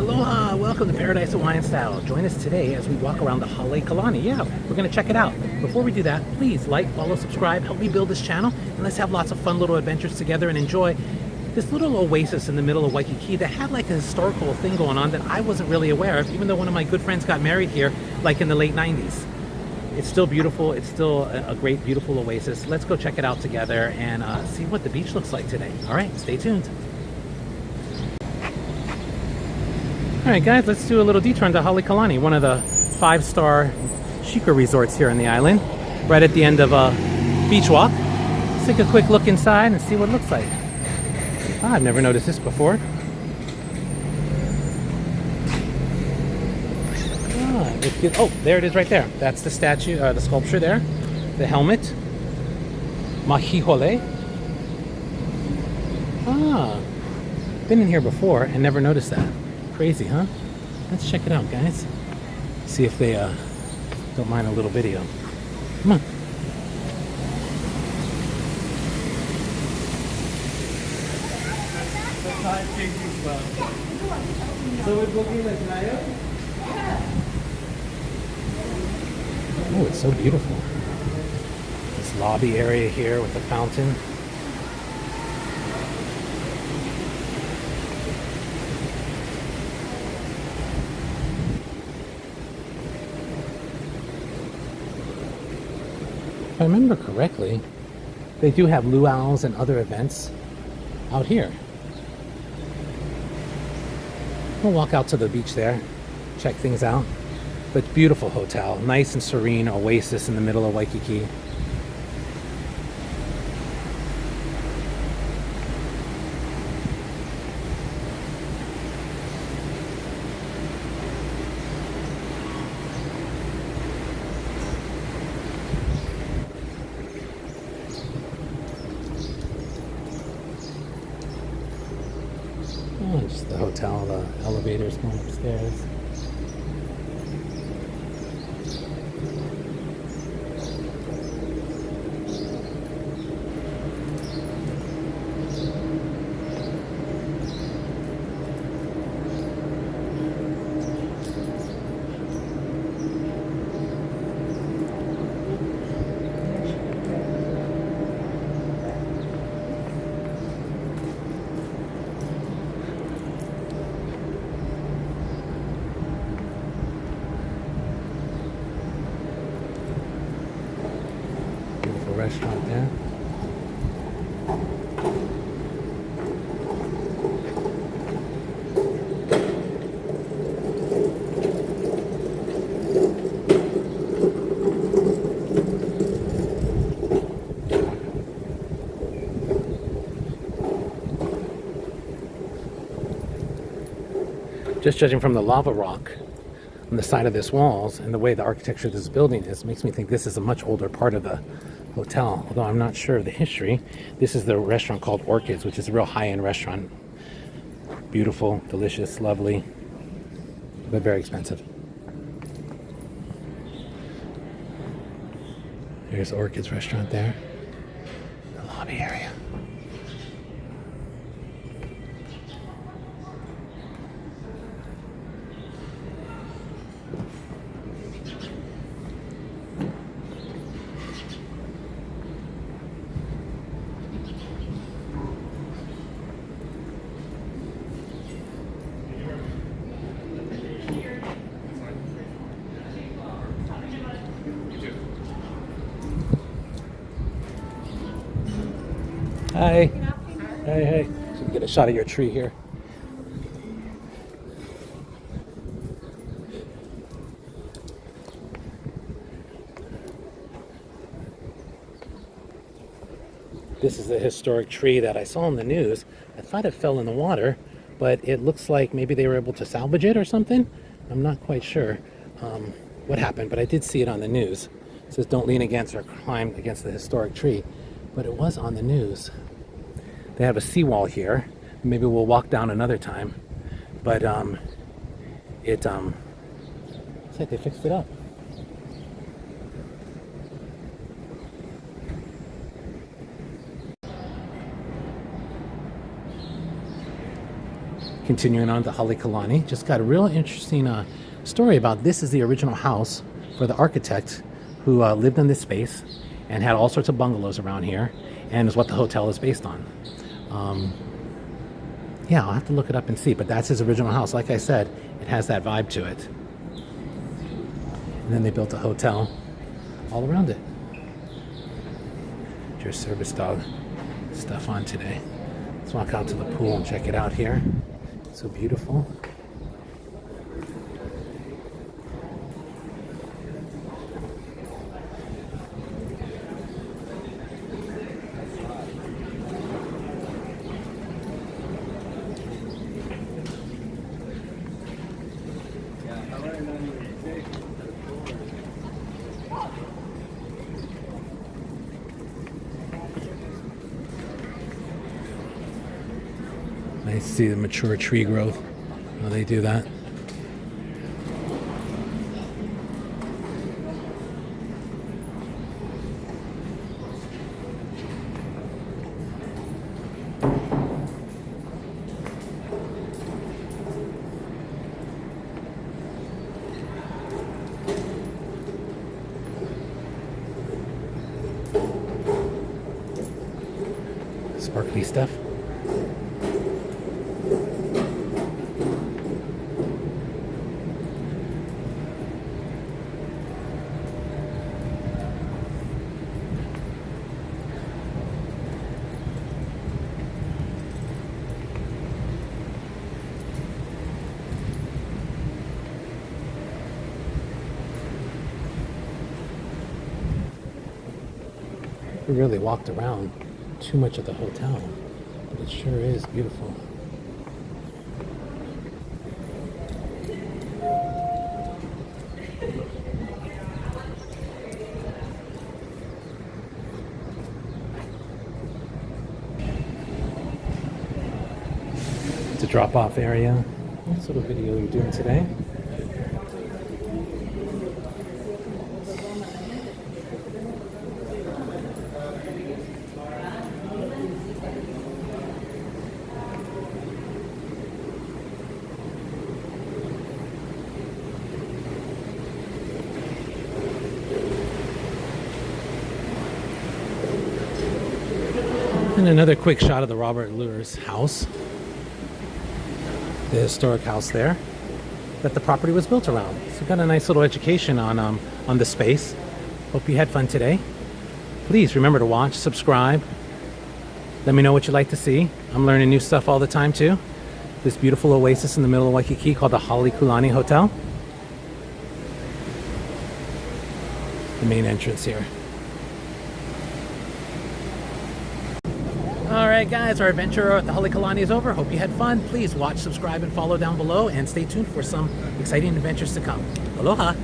Aloha! Welcome to Paradise Hawaiian Style. Join us today as we walk around the Halekulani. Yeah, we're going to check it out. Before we do that, please like, follow, subscribe, help me build this channel, and let's have lots of fun little adventures together and enjoy this little oasis in the middle of Waikiki that had like a historical thing going on that I wasn't really aware of, even though one of my good friends got married here like in the late 90s. It's still beautiful. It's still a great, beautiful oasis. Let's go check it out together and see what the beach looks like today. All right, stay tuned. All right, guys, let's do a little detour into Halekulani, one of the 5-star chicer resorts here on the island, right at the end of a beach walk. Let's take a quick look inside and see what it looks like. Ah, I've never noticed this before. Oh, there it is right there. That's the statue, the sculpture there. The helmet. Mahalo. Ah, been in here before and never noticed that. Crazy, huh? Let's check it out, guys. See if they don't mind a little video. Come on. Oh, it's so beautiful. This lobby area here with the fountain. If I remember correctly, they do have luau's and other events out here. We'll walk out to the beach there, check things out. But beautiful hotel, nice and serene oasis in the middle of Waikiki. Oh, just the hotel, the elevators going upstairs. Restaurant there. Just judging from the lava rock on the side of this walls and the way the architecture of this building is, makes me think this is a much older part of the hotel, although I'm not sure of the history. This is the restaurant called Orchids, which is a real high-end restaurant. Beautiful, delicious, lovely, but very expensive. There's Orchids restaurant there. The lobby area. Hi. Hey, hey. So we get a shot of your tree here. This is the historic tree that I saw in the news. I thought it fell in the water, but it looks like maybe they were able to salvage it or something. I'm not quite sure what happened, but I did see it on the news. It says don't lean against or climb against the historic tree, but it was on the news. They have a seawall here. Maybe we'll walk down another time, but it's like they fixed it up. Continuing on to Halekulani, just got a real interesting story about this is the original house for the architect who lived in this space and had all sorts of bungalows around here, and is what the hotel is based on. Yeah, I'll have to look it up and see, but that's his original house. Like I said, it has that vibe to it. And then they built a hotel all around it. Your service dog stuff on today. Let's walk out to the pool and check it out here. So beautiful. Nice to see the mature tree growth. How they do that. Sparkly stuff. We really walked around too much of the hotel, but it sure is beautiful. It's a drop-off area. What sort of video are you doing today? And another quick shot of the Robert Lure's house, the historic house there that the property was built around. So we got a nice little education on the space. Hope you had fun today. Please remember to watch, subscribe. Let me know what you'd like to see. I'm learning new stuff all the time too. This beautiful oasis in the middle of Waikiki called the Halekulani Hotel. The main entrance here. Alright guys, our adventure at the Halekulani is over. Hope you had fun. Please watch, subscribe, and follow down below, and stay tuned for some exciting adventures to come. Aloha!